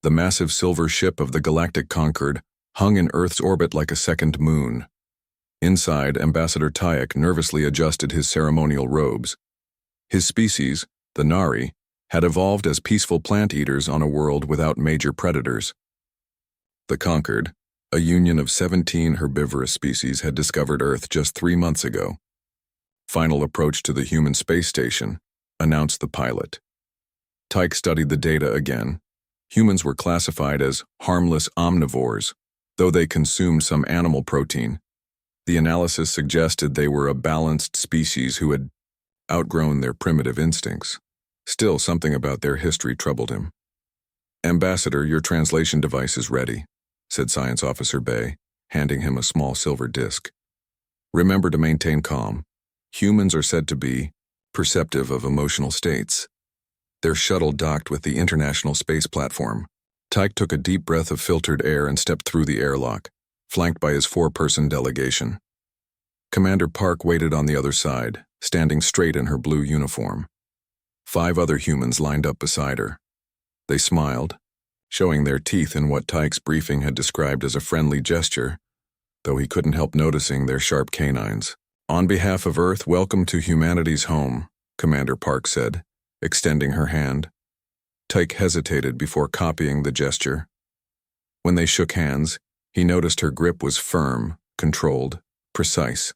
The massive silver ship of the Galactic Concord hung in Earth's orbit like a second moon. Inside, Ambassador Tyek nervously adjusted his ceremonial robes. His species, the Nari, had evolved as peaceful plant eaters on a world without major predators. The Concord, a union of 17 herbivorous species, had discovered Earth just 3 months ago. Final approach to the human space station, announced the pilot. Tyke studied the data again. Humans were classified as harmless omnivores, though they consumed some animal protein. The analysis suggested they were a balanced species who had outgrown their primitive instincts. Still, something about their history troubled him. "Ambassador, your translation device is ready," said Science Officer Bay, handing him a small silver disc. "Remember to maintain calm. Humans are said to be perceptive of emotional states." Their shuttle docked with the International Space Platform. Tyke took a deep breath of filtered air and stepped through the airlock, flanked by his 4-person delegation. Commander Park waited on the other side, standing straight in her blue uniform. 5 other humans lined up beside her. They smiled, showing their teeth in what Tyke's briefing had described as a friendly gesture, though he couldn't help noticing their sharp canines. "On behalf of Earth, welcome to humanity's home," Commander Park said, extending her hand. Tyke hesitated before copying the gesture. When they shook hands, he noticed her grip was firm, controlled, precise.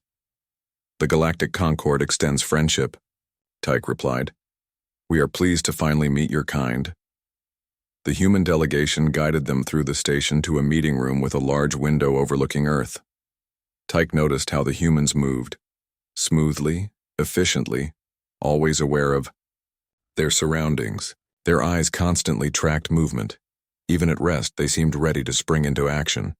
"The Galactic Concord extends friendship," Tyke replied. "We are pleased to finally meet your kind." The human delegation guided them through the station to a meeting room with a large window overlooking Earth. Tyke noticed how the humans moved, smoothly, efficiently, always aware of their surroundings. Their eyes constantly tracked movement. Even at rest, they seemed ready to spring into action.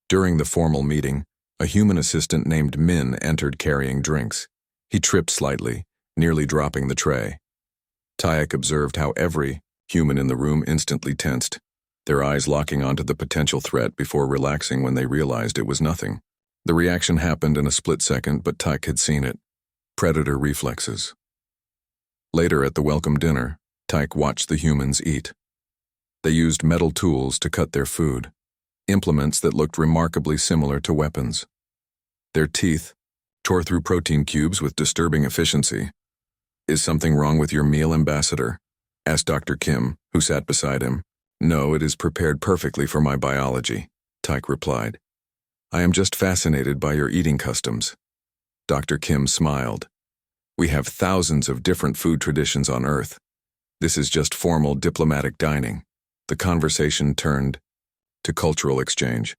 During the formal meeting, a human assistant named Min entered carrying drinks. He tripped slightly, nearly dropping the tray. Tyek observed how every human in the room instantly tensed, their eyes locking onto the potential threat before relaxing when they realized it was nothing. The reaction happened in a split second, but Tyek had seen it. Predator reflexes. Later at the welcome dinner, Tyke watched the humans eat. They used metal tools to cut their food, implements that looked remarkably similar to weapons. Their teeth tore through protein cubes with disturbing efficiency. "Is something wrong with your meal, Ambassador?" asked Dr. Kim, who sat beside him. "No, it is prepared perfectly for my biology," Tyke replied. "I am just fascinated by your eating customs." Dr. Kim smiled. "We have thousands of different food traditions on Earth. This is just formal diplomatic dining." The conversation turned to cultural exchange.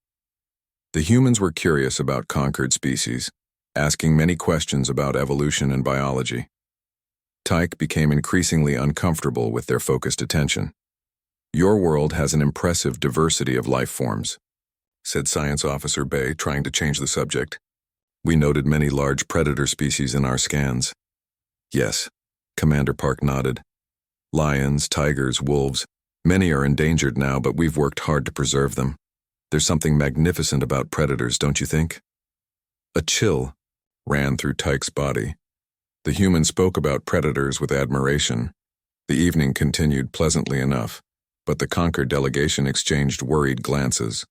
The humans were curious about conquered species, asking many questions about evolution and biology. Tyke became increasingly uncomfortable with their focused attention. "Your world has an impressive diversity of life forms," said Science Officer Bay, trying to change the subject. "We noted many large predator species in our scans." "Yes," Commander Park nodded. "Lions, tigers, wolves. Many are endangered now, but we've worked hard to preserve them. There's something magnificent about predators, don't you think?" A chill ran through Tyke's body. The human spoke about predators with admiration. The evening continued pleasantly enough, but the Concord delegation exchanged worried glances.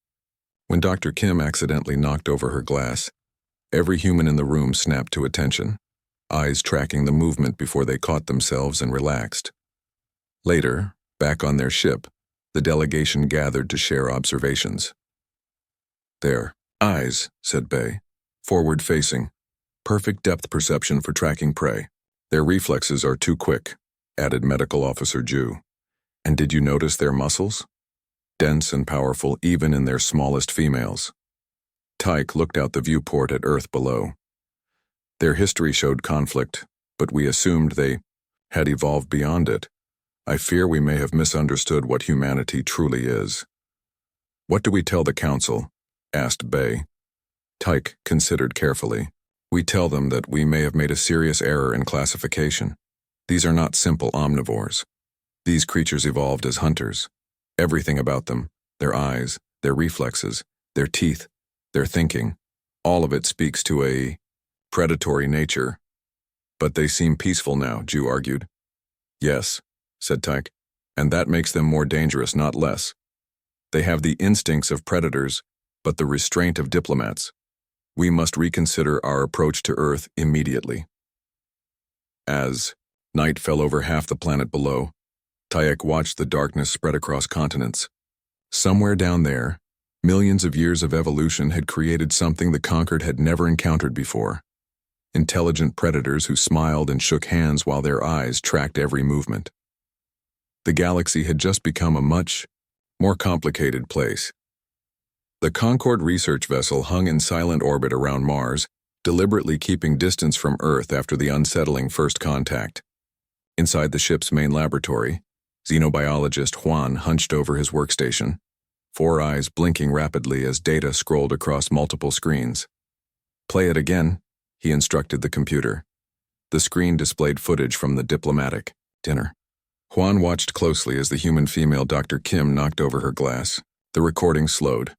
When Dr. Kim accidentally knocked over her glass, every human in the room snapped to attention, eyes tracking the movement before they caught themselves and relaxed. Later, back on their ship, the delegation gathered to share observations. "Their eyes," said Bay, "forward-facing. Perfect depth perception for tracking prey. Their reflexes are too quick," added Medical Officer Ju. "And did you notice their muscles? Dense and powerful even in their smallest females." Tyke looked out the viewport at Earth below. "Their history showed conflict, but we assumed they had evolved beyond it. I fear we may have misunderstood what humanity truly is." "What do we tell the Council?" asked Bay. Tyke considered carefully. "We tell them that we may have made a serious error in classification. These are not simple omnivores. These creatures evolved as hunters. Everything about them, their eyes, their reflexes, their teeth, their thinking, all of it speaks to a predatory nature." "But they seem peaceful now," Ju argued. "Yes," said Tyke. And that makes them more dangerous, not less. They have the instincts of predators, but the restraint of diplomats. We must reconsider our approach to Earth immediately. As night fell over half the planet below, Tayek watched the darkness spread across continents. Somewhere down there, millions of years of evolution had created something the conquered had never encountered before. Intelligent predators who smiled and shook hands while their eyes tracked every movement. The galaxy had just become a much more complicated place. The Concorde research vessel hung in silent orbit around Mars, deliberately keeping distance from Earth after the unsettling first contact. Inside the ship's main laboratory, xenobiologist Juan hunched over his workstation, 4 eyes blinking rapidly as data scrolled across multiple screens. "Play it again," he instructed the computer. The screen displayed footage from the diplomatic dinner. Juan watched closely as the human female Dr. Kim knocked over her glass. The recording slowed,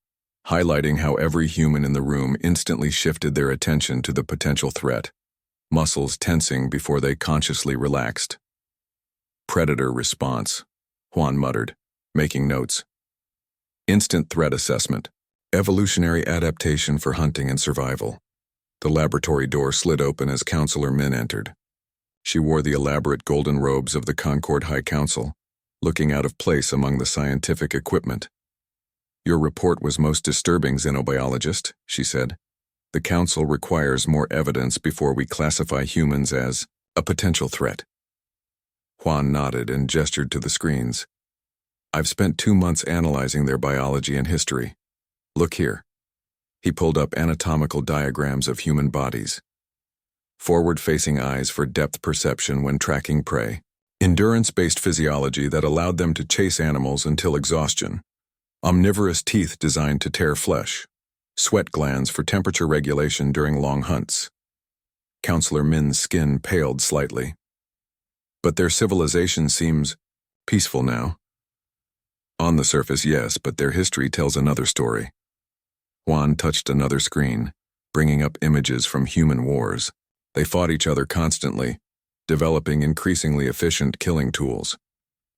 highlighting how every human in the room instantly shifted their attention to the potential threat, muscles tensing before they consciously relaxed. "Predator response," Juan muttered, making notes. "Instant threat assessment. Evolutionary adaptation for hunting and survival." The laboratory door slid open as Counselor Min entered. She wore the elaborate golden robes of the Concorde High Council, looking out of place among the scientific equipment. "Your report was most disturbing, xenobiologist," she said. "The Council requires more evidence before we classify humans as a potential threat." Juan nodded and gestured to the screens. "I've spent 2 months analyzing their biology and history. Look here." He pulled up anatomical diagrams of human bodies. Forward-facing eyes for depth perception when tracking prey. Endurance-based physiology that allowed them to chase animals until exhaustion. Omnivorous teeth designed to tear flesh. Sweat glands for temperature regulation during long hunts. Counselor Min's skin paled slightly. "But their civilization seems peaceful now." "On the surface, yes, but their history tells another story." Juan touched another screen, bringing up images from human wars. They fought each other constantly, developing increasingly efficient killing tools.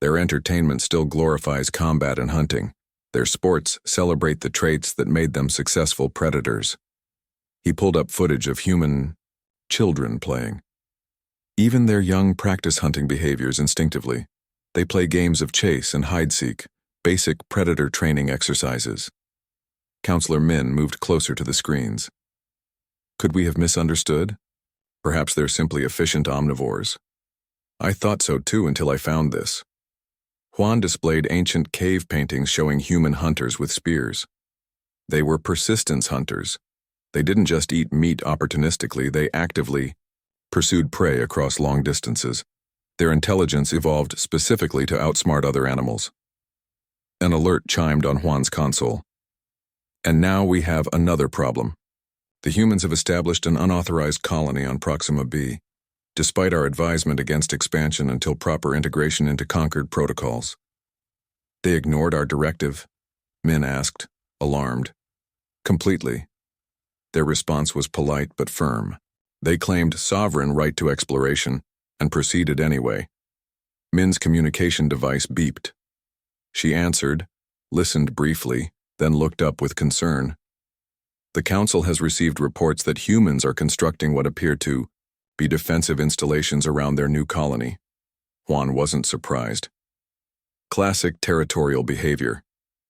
Their entertainment still glorifies combat and hunting. Their sports celebrate the traits that made them successful predators. He pulled up footage of human children playing. Even their young practice hunting behaviors instinctively. They play games of chase and hide-seek, basic predator training exercises. Counselor Min moved closer to the screens. "Could we have misunderstood? Perhaps they're simply efficient omnivores." "I thought so too until I found this." Juan displayed ancient cave paintings showing human hunters with spears. They were persistence hunters. They didn't just eat meat opportunistically, they actively pursued prey across long distances. Their intelligence evolved specifically to outsmart other animals. An alert chimed on Juan's console. "And now we have another problem. The humans have established an unauthorized colony on Proxima b, despite our advisement against expansion until proper integration into Concord protocols." "They ignored our directive?" Min asked, alarmed. "Completely." Their response was polite but firm. They claimed sovereign right to exploration and proceeded anyway. Min's communication device beeped. She answered, listened briefly, then looked up with concern. "The Council has received reports that humans are constructing what appear to be defensive installations around their new colony." Juan wasn't surprised. Classic territorial behavior.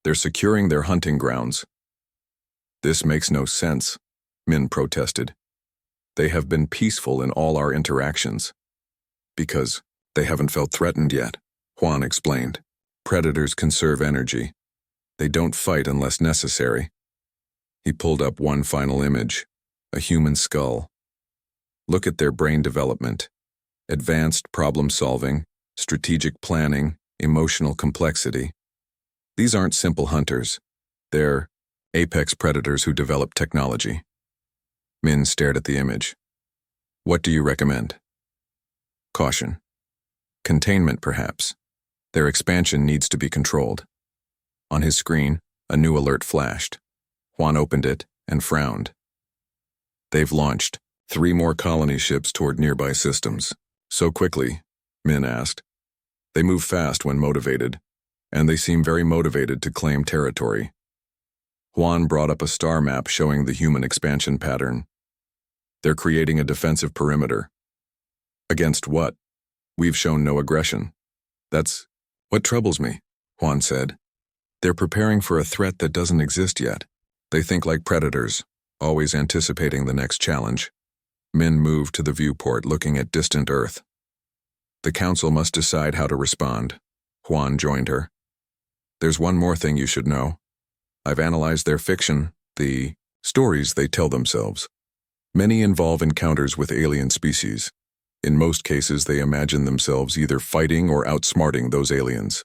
They're securing their hunting grounds. "This makes no sense," Min protested. "They have been peaceful in all our interactions." "Because they haven't felt threatened yet," Juan explained. "Predators conserve energy. They don't fight unless necessary." He pulled up one final image, a human skull. "Look at their brain development. Advanced problem-solving, strategic planning, emotional complexity. These aren't simple hunters. They're apex predators who develop technology." Min stared at the image. "What do you recommend?" "Caution. Containment, perhaps. Their expansion needs to be controlled." On his screen, a new alert flashed. Juan opened it and frowned. "They've launched 3 more colony ships toward nearby systems." "So quickly?" Min asked. They move fast when motivated, and they seem very motivated to claim territory. Juan brought up a star map showing the human expansion pattern. They're creating a defensive perimeter. Against what? We've shown no aggression. That's what troubles me, Juan said. They're preparing for a threat that doesn't exist yet. They think like predators, always anticipating the next challenge. Min moved to the viewport, looking at distant Earth. The council must decide how to respond. Juan joined her. There's one more thing you should know. I've analyzed their fiction, the stories they tell themselves. Many involve encounters with alien species. In most cases, they imagine themselves either fighting or outsmarting those aliens.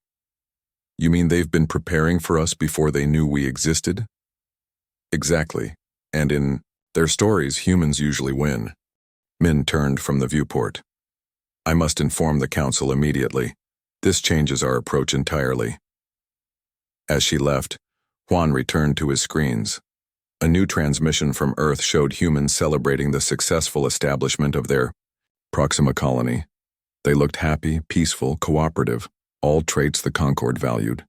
You mean they've been preparing for us before they knew we existed? Exactly. And in their stories, humans usually win. Min turned from the viewport. I must inform the council immediately. This changes our approach entirely. As she left, Juan returned to his screens. A new transmission from Earth showed humans celebrating the successful establishment of their Proxima colony. They looked happy, peaceful, cooperative, all traits the Concord valued.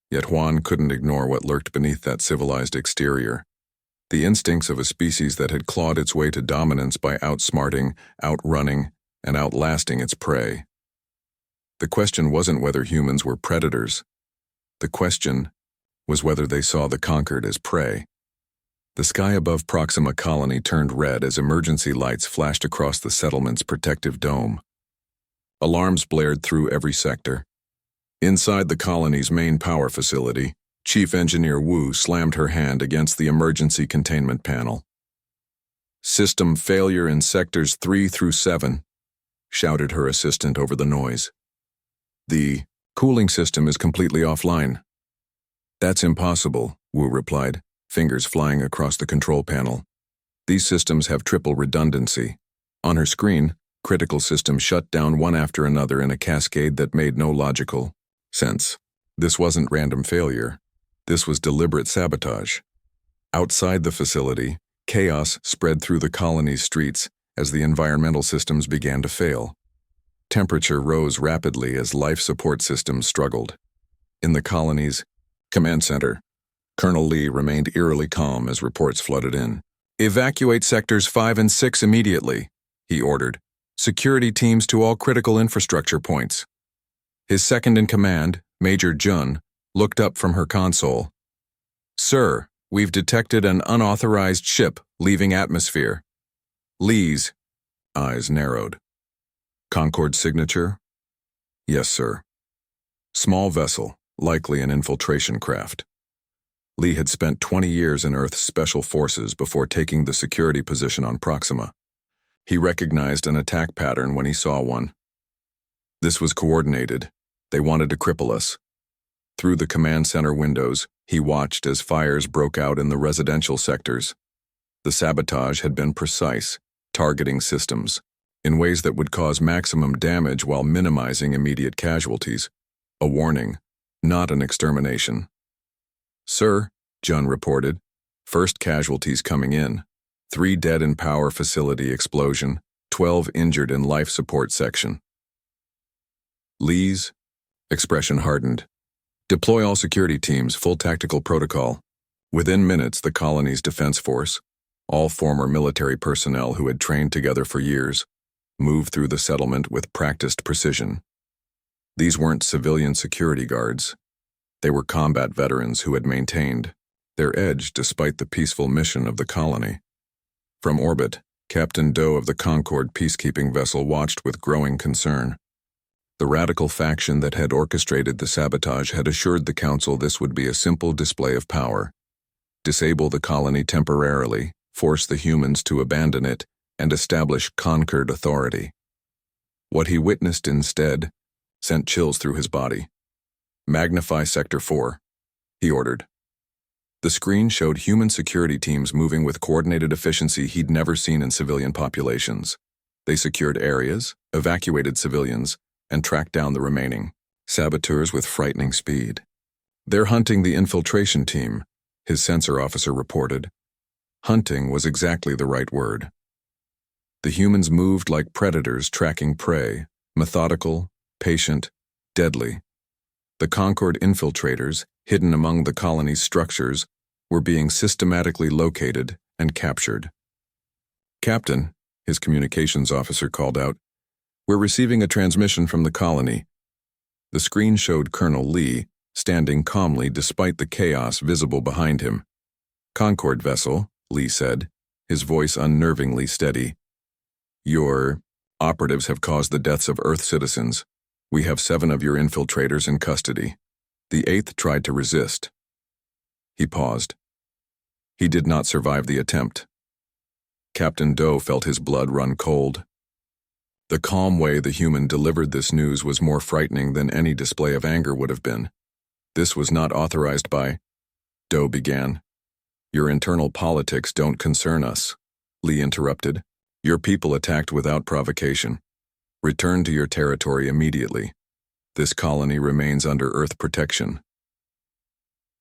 Yet Juan couldn't ignore what lurked beneath that civilized exterior. The instincts of a species that had clawed its way to dominance by outsmarting, outrunning, and outlasting its prey. The question wasn't whether humans were predators. The question was whether they saw the conquered as prey. The sky above Proxima Colony turned red as emergency lights flashed across the settlement's protective dome. Alarms blared through every sector. Inside the colony's main power facility, Chief Engineer Wu slammed her hand against the emergency containment panel. "System failure in sectors 3 through 7, shouted her assistant over the noise. "The cooling system is completely offline." "That's impossible," Wu replied, fingers flying across the control panel. "These systems have triple redundancy." On her screen, critical systems shut down one after another in a cascade that made no logical sense. This wasn't random failure. This was deliberate sabotage. Outside the facility, chaos spread through the colony's streets as the environmental systems began to fail. Temperature rose rapidly as life support systems struggled. In the colony's command center, Colonel Lee remained eerily calm as reports flooded in. "Evacuate sectors 5 and 6 immediately," he ordered. "Security teams to all critical infrastructure points." His second-in-command, Major Jun, looked up from her console. "Sir, we've detected an unauthorized ship leaving atmosphere." Lee's eyes narrowed. "Concord signature?" "Yes, sir." "Small vessel, likely an infiltration craft." Lee had spent 20 years in Earth's special forces before taking the security position on Proxima. He recognized an attack pattern when he saw one. This was coordinated. They wanted to cripple us. Through the command center windows, he watched as fires broke out in the residential sectors. The sabotage had been precise, targeting systems in ways that would cause maximum damage while minimizing immediate casualties. A warning, not an extermination. "Sir," Jun reported, "first casualties coming in. 3 dead in power facility explosion, 12 injured in life support section." Lee's expression hardened. "Deploy all security teams, full tactical protocol." Within minutes, the colony's defense force, all former military personnel who had trained together for years, moved through the settlement with practiced precision. These weren't civilian security guards. They were combat veterans who had maintained their edge despite the peaceful mission of the colony. From orbit, Captain Doe of the Concord peacekeeping vessel watched with growing concern. The radical faction that had orchestrated the sabotage had assured the council this would be a simple display of power. Disable the colony temporarily, force the humans to abandon it, and establish conquered authority. What he witnessed instead sent chills through his body. "Magnify Sector 4, he ordered. The screen showed human security teams moving with coordinated efficiency he'd never seen in civilian populations. They secured areas, evacuated civilians, and tracked down the remaining saboteurs with frightening speed. "They're hunting the infiltration team," his sensor officer reported. Hunting was exactly the right word. The humans moved like predators tracking prey, methodical, patient, deadly. The Concord infiltrators, hidden among the colony's structures, were being systematically located and captured. "Captain," his communications officer called out, "we're receiving a transmission from the colony." The screen showed Colonel Lee, standing calmly despite the chaos visible behind him. "Concord vessel," Lee said, his voice unnervingly steady. "Your operatives have caused the deaths of Earth citizens. We have 7 of your infiltrators in custody. The 8th tried to resist." He paused. "He did not survive the attempt." Captain Doe felt his blood run cold. The calm way the human delivered this news was more frightening than any display of anger would have been. "This was not authorized by," Doe began. "Your internal politics don't concern us," Lee interrupted. "Your people attacked without provocation. Return to your territory immediately. This colony remains under Earth protection."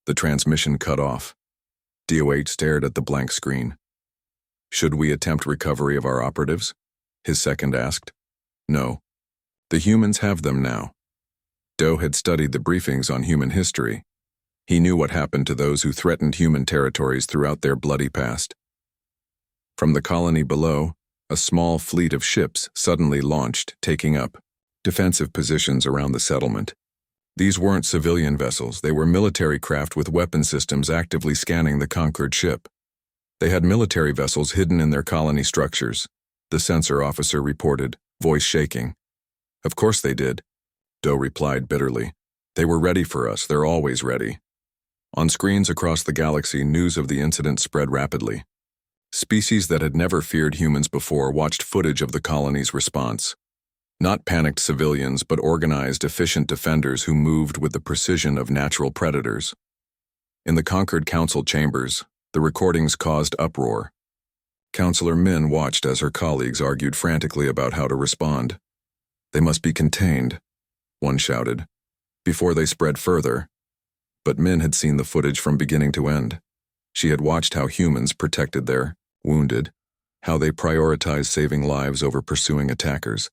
The transmission cut off. DOH stared at the blank screen. "Should we attempt recovery of our operatives?" his second asked. "No. The humans have them now." Doe had studied the briefings on human history. He knew what happened to those who threatened human territories throughout their bloody past. From the colony below, a small fleet of ships suddenly launched, taking up defensive positions around the settlement. These weren't civilian vessels, they were military craft with weapon systems actively scanning the conquered ship. They had military vessels hidden in their colony structures, the sensor officer reported, voice shaking. "Of course they did," Doe replied bitterly. "They were ready for us, they're always ready." On screens across the galaxy, news of the incident spread rapidly. Species that had never feared humans before watched footage of the colony's response. Not panicked civilians, but organized, efficient defenders who moved with the precision of natural predators. In the Concord Council chambers, the recordings caused uproar. Councillor Min watched as her colleagues argued frantically about how to respond. "They must be contained," one shouted, "before they spread further." But Min had seen the footage from beginning to end. She had watched how humans protected their wounded, how they prioritized saving lives over pursuing attackers,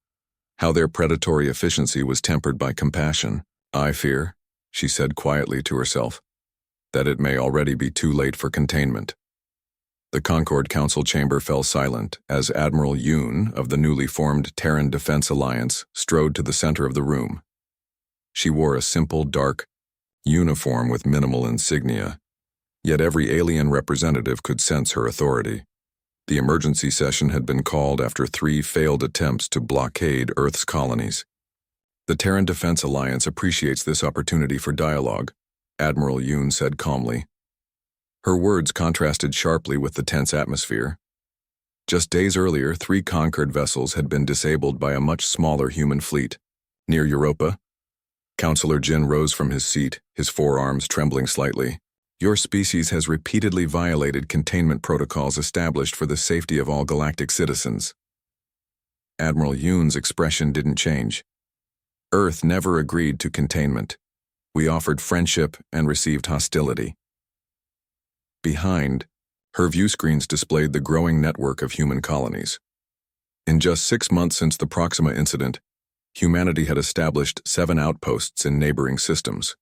how their predatory efficiency was tempered by compassion. "I fear," she said quietly to herself, "that it may already be too late for containment." The Concord Council chamber fell silent as Admiral Yoon of the newly formed Terran Defense Alliance strode to the center of the room. She wore a simple, dark uniform with minimal insignia, yet every alien representative could sense her authority. The emergency session had been called after 3 failed attempts to blockade Earth's colonies. "The Terran Defense Alliance appreciates this opportunity for dialogue," Admiral Yoon said calmly. Her words contrasted sharply with the tense atmosphere. Just days earlier, 3 Concord vessels had been disabled by a much smaller human fleet. Near Europa, Councillor Jin rose from his seat, his forearms trembling slightly. "Your species has repeatedly violated containment protocols established for the safety of all galactic citizens." Admiral Yoon's expression didn't change. "Earth never agreed to containment. We offered friendship and received hostility." Behind, her view screens displayed the growing network of human colonies. In just 6 months since the Proxima incident, humanity had established 7 outposts in neighboring systems.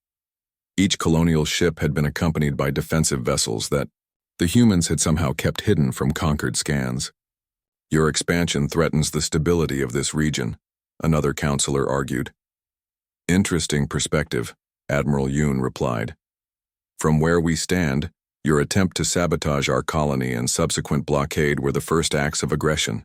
Each colonial ship had been accompanied by defensive vessels that the humans had somehow kept hidden from Concord scans. "Your expansion threatens the stability of this region," another counselor argued. "Interesting perspective," Admiral Yoon replied. "From where we stand, your attempt to sabotage our colony and subsequent blockade were the first acts of aggression."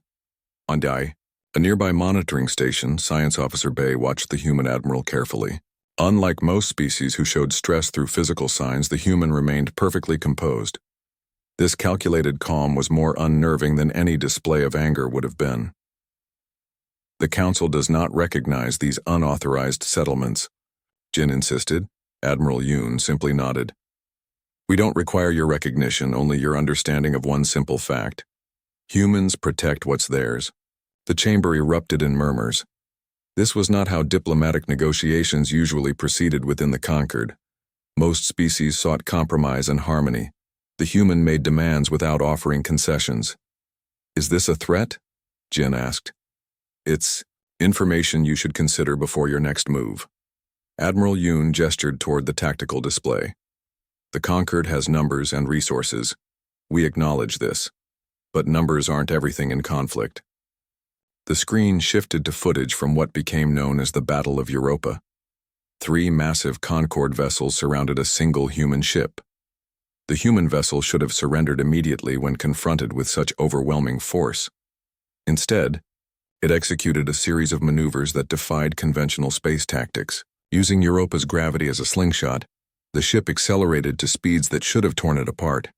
On a nearby monitoring station, Science Officer Bay watched the human admiral carefully. Unlike most species who showed stress through physical signs, the human remained perfectly composed. This calculated calm was more unnerving than any display of anger would have been. "The Council does not recognize these unauthorized settlements," Jin insisted. Admiral Yoon simply nodded. "We don't require your recognition, only your understanding of one simple fact. Humans protect what's theirs." The chamber erupted in murmurs. This was not how diplomatic negotiations usually proceeded within the Concord. Most species sought compromise and harmony. The human made demands without offering concessions. "Is this a threat?" Jin asked. "It's information you should consider before your next move." Admiral Yoon gestured toward the tactical display. The Concord has numbers and resources. We acknowledge this. But numbers aren't everything in conflict. The screen shifted to footage from what became known as the Battle of Europa. 3 massive Concord vessels surrounded a single human ship. The human vessel should have surrendered immediately when confronted with such overwhelming force. Instead, it executed a series of maneuvers that defied conventional space tactics. Using Europa's gravity as a slingshot, the ship accelerated to speeds that should have torn it apart.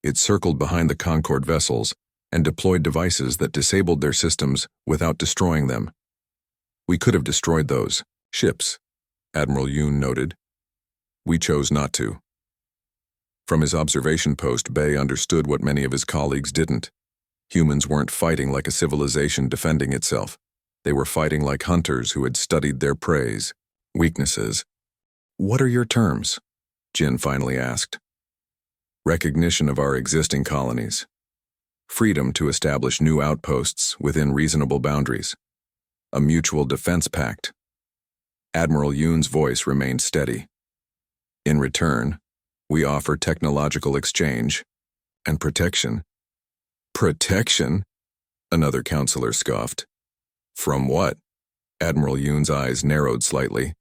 It circled behind the Concord vessels and deployed devices that disabled their systems without destroying them. We could have destroyed those ships, Admiral Yoon noted. We chose not to. From his observation post, Bay understood what many of his colleagues didn't. Humans weren't fighting like a civilization defending itself. They were fighting like hunters who had studied their preys, weaknesses. What are your terms? Jin finally asked. Recognition of our existing colonies. Freedom to establish new outposts within reasonable boundaries. A mutual defense pact. Admiral Yoon's voice remained steady. In return, we offer technological exchange and protection. Protection? Another counselor scoffed. From what? Admiral Yoon's eyes narrowed slightly.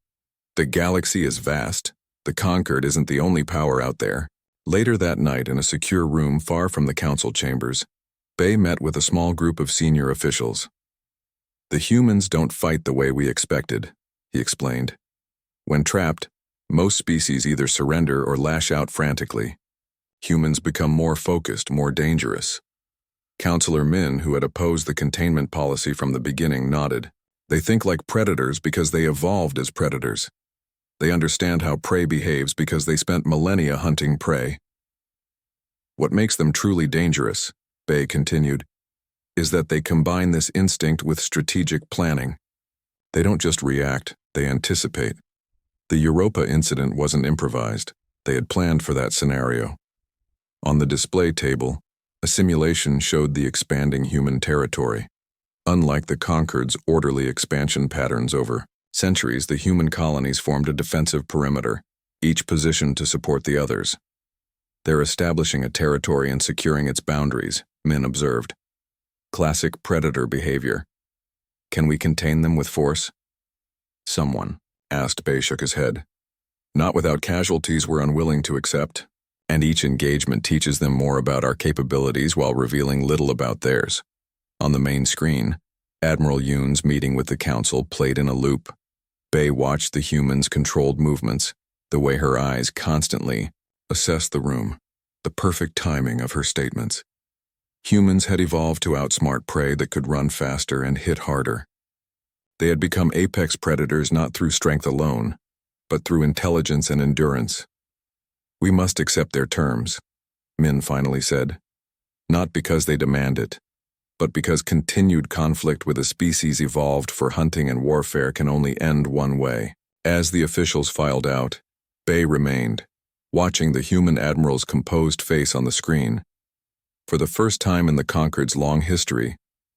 The galaxy is vast. The Concord isn't the only power out there. Later that night, in a secure room far from the council chambers, Bay met with a small group of senior officials. The humans don't fight the way we expected, he explained. When trapped, most species either surrender or lash out frantically. Humans become more focused, more dangerous. Counselor Min, who had opposed the containment policy from the beginning, nodded. They think like predators because they evolved as predators. They understand how prey behaves because they spent millennia hunting prey. What makes them truly dangerous, Bay continued, is that they combine this instinct with strategic planning. They don't just react, they anticipate. The Europa incident wasn't improvised. They had planned for that scenario. On the display table, a simulation showed the expanding human territory. Unlike the Concord's orderly expansion patterns over centuries, the human colonies formed a defensive perimeter, each positioned to support the others. They're establishing a territory and securing its boundaries, Min observed. Classic predator behavior. Can we contain them with force? Someone asked. Bay shook his head. Not without casualties we're unwilling to accept, and each engagement teaches them more about our capabilities while revealing little about theirs. On the main screen, Admiral Yoon's meeting with the council played in a loop. Bay watched the humans' controlled movements, the way her eyes constantly assessed the room, the perfect timing of her statements. Humans had evolved to outsmart prey that could run faster and hit harder. They had become apex predators not through strength alone, but through intelligence and endurance. We must accept their terms, Min finally said, not because they demand it, but because continued conflict with a species evolved for hunting and warfare can only end one way. As the officials filed out, Bay remained, watching the human admiral's composed face on the screen. For the first time in the Concord's long history,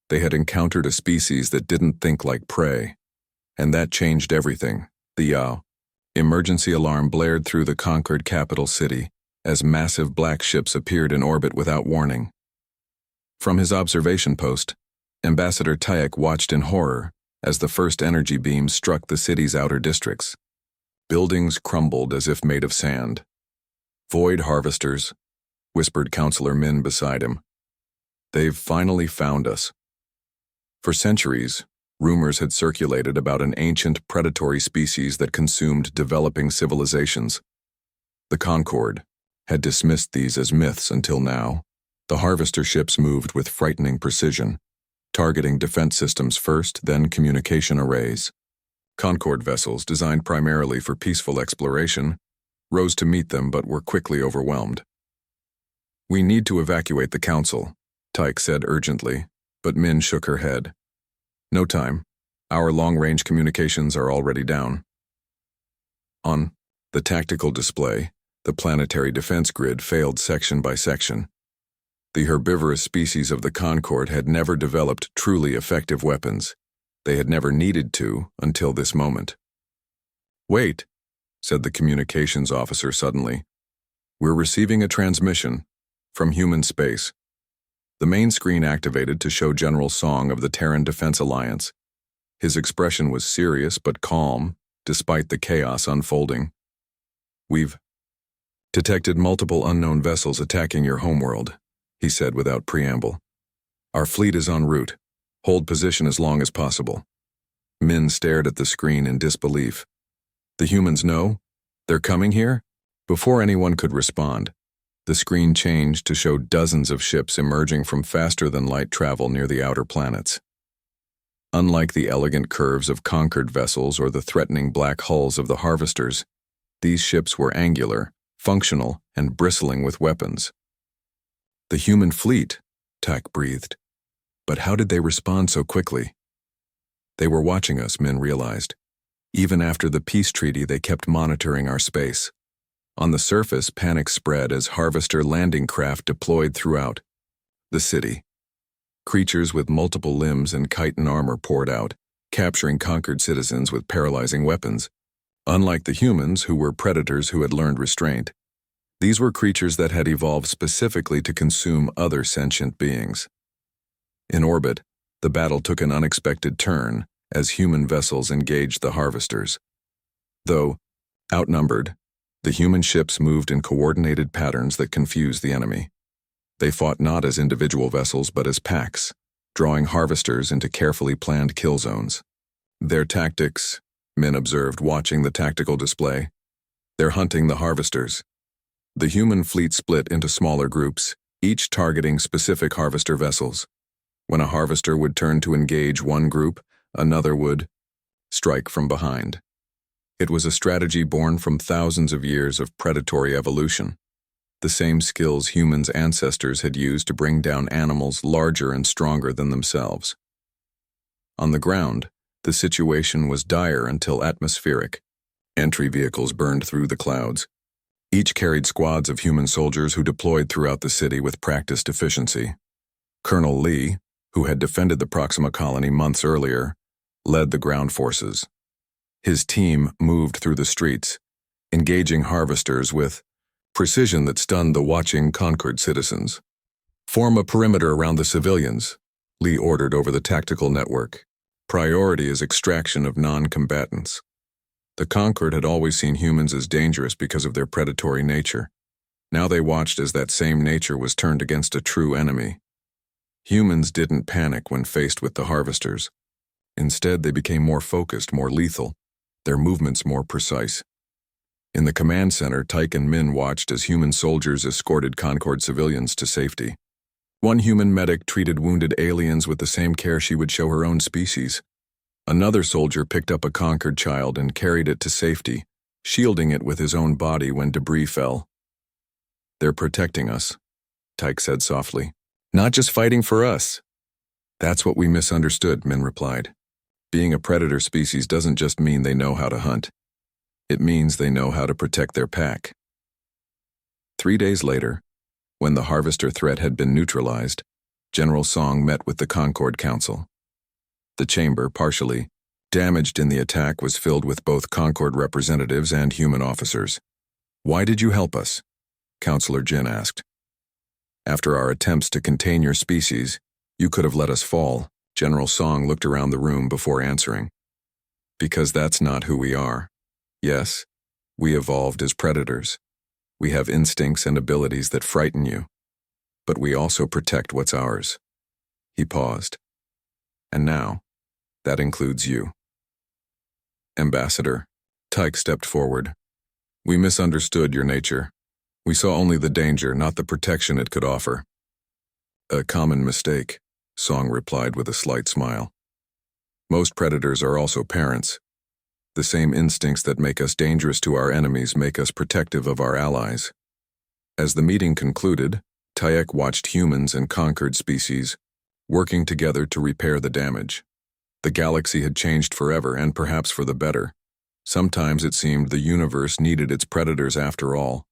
they had encountered a species that didn't think like prey. And that changed everything. The emergency alarm blared through the Concord capital city as massive black ships appeared in orbit without warning. From his observation post, Ambassador Taek watched in horror as the first energy beams struck the city's outer districts. Buildings crumbled as if made of sand. Void harvesters, whispered Counselor Min beside him. They've finally found us. For centuries, rumors had circulated about an ancient predatory species that consumed developing civilizations. The Concord had dismissed these as myths until now. The harvester ships moved with frightening precision, targeting defense systems first, then communication arrays. Concord vessels, designed primarily for peaceful exploration, rose to meet them but were quickly overwhelmed. We need to evacuate the council, Taek said urgently, but Min shook her head. No time. Our long-range communications are already down. On the tactical display, the planetary defense grid failed section by section. The herbivorous species of the Concord had never developed truly effective weapons. They had never needed to until this moment. "Wait," said the communications officer suddenly. "We're receiving a transmission from human space." The main screen activated to show General Song of the Terran Defense Alliance. His expression was serious but calm, despite the chaos unfolding. "We've detected multiple unknown vessels attacking your homeworld," he said without preamble. "Our fleet is en route. Hold position as long as possible." Min stared at the screen in disbelief. "The humans know? They're coming here?" Before anyone could respond, the screen changed to show dozens of ships emerging from faster-than-light travel near the outer planets. Unlike the elegant curves of conquered vessels or the threatening black hulls of the harvesters, these ships were angular, functional, and bristling with weapons. "The human fleet," Tak breathed. "But how did they respond so quickly?" "They were watching us," Min realized. "Even after the peace treaty, they kept monitoring our space." On the surface, panic spread as harvester landing craft deployed throughout the city. Creatures with multiple limbs and chitin armor poured out, capturing conquered citizens with paralyzing weapons. Unlike the humans, who were predators who had learned restraint, these were creatures that had evolved specifically to consume other sentient beings. In orbit, the battle took an unexpected turn as human vessels engaged the harvesters. Though outnumbered, the human ships moved in coordinated patterns that confused the enemy. They fought not as individual vessels but as packs, drawing harvesters into carefully planned kill zones. "Their tactics," Min observed, watching the tactical display. "They're hunting the harvesters." The human fleet split into smaller groups, each targeting specific harvester vessels. When a harvester would turn to engage one group, another would strike from behind. It was a strategy born from thousands of years of predatory evolution, the same skills humans' ancestors had used to bring down animals larger and stronger than themselves. On the ground, the situation was dire until atmospheric. Entry vehicles burned through the clouds. Each carried squads of human soldiers who deployed throughout the city with practiced efficiency. Colonel Lee, who had defended the Proxima colony months earlier, led the ground forces. His team moved through the streets, engaging harvesters with precision that stunned the watching conquered citizens. "Form a perimeter around the civilians," Lee ordered over the tactical network. "Priority is extraction of non-combatants." The conquered had always seen humans as dangerous because of their predatory nature. Now they watched as that same nature was turned against a true enemy. Humans didn't panic when faced with the harvesters. Instead, they became more focused, more lethal, their movements more precise. In the command center, Tyke and Min watched as human soldiers escorted Concord civilians to safety. One human medic treated wounded aliens with the same care she would show her own species. Another soldier picked up a conquered child and carried it to safety, shielding it with his own body when debris fell. "They're protecting us," Tyke said softly. "Not just fighting for us." "That's what we misunderstood," Min replied. "Being a predator species doesn't just mean they know how to hunt. It means they know how to protect their pack." 3 days later, when the harvester threat had been neutralized, General Song met with the Concord Council. The chamber, partially damaged in the attack, was filled with both Concord representatives and human officers. "Why did you help us?" Counselor Jin asked. "After our attempts to contain your species, you could have let us fall." General Song looked around the room before answering. "Because that's not who we are. Yes, we evolved as predators. We have instincts and abilities that frighten you. But we also protect what's ours." He paused. "And now, that includes you." "Ambassador," Tyke stepped forward. "We misunderstood your nature. We saw only the danger, not the protection it could offer." "A common mistake," Song replied with a slight smile. "Most predators are also parents. The same instincts that make us dangerous to our enemies make us protective of our allies." As the meeting concluded, Tyek watched humans and conquered species working together to repair the damage. The galaxy had changed forever, and perhaps for the better. Sometimes it seemed the universe needed its predators after all.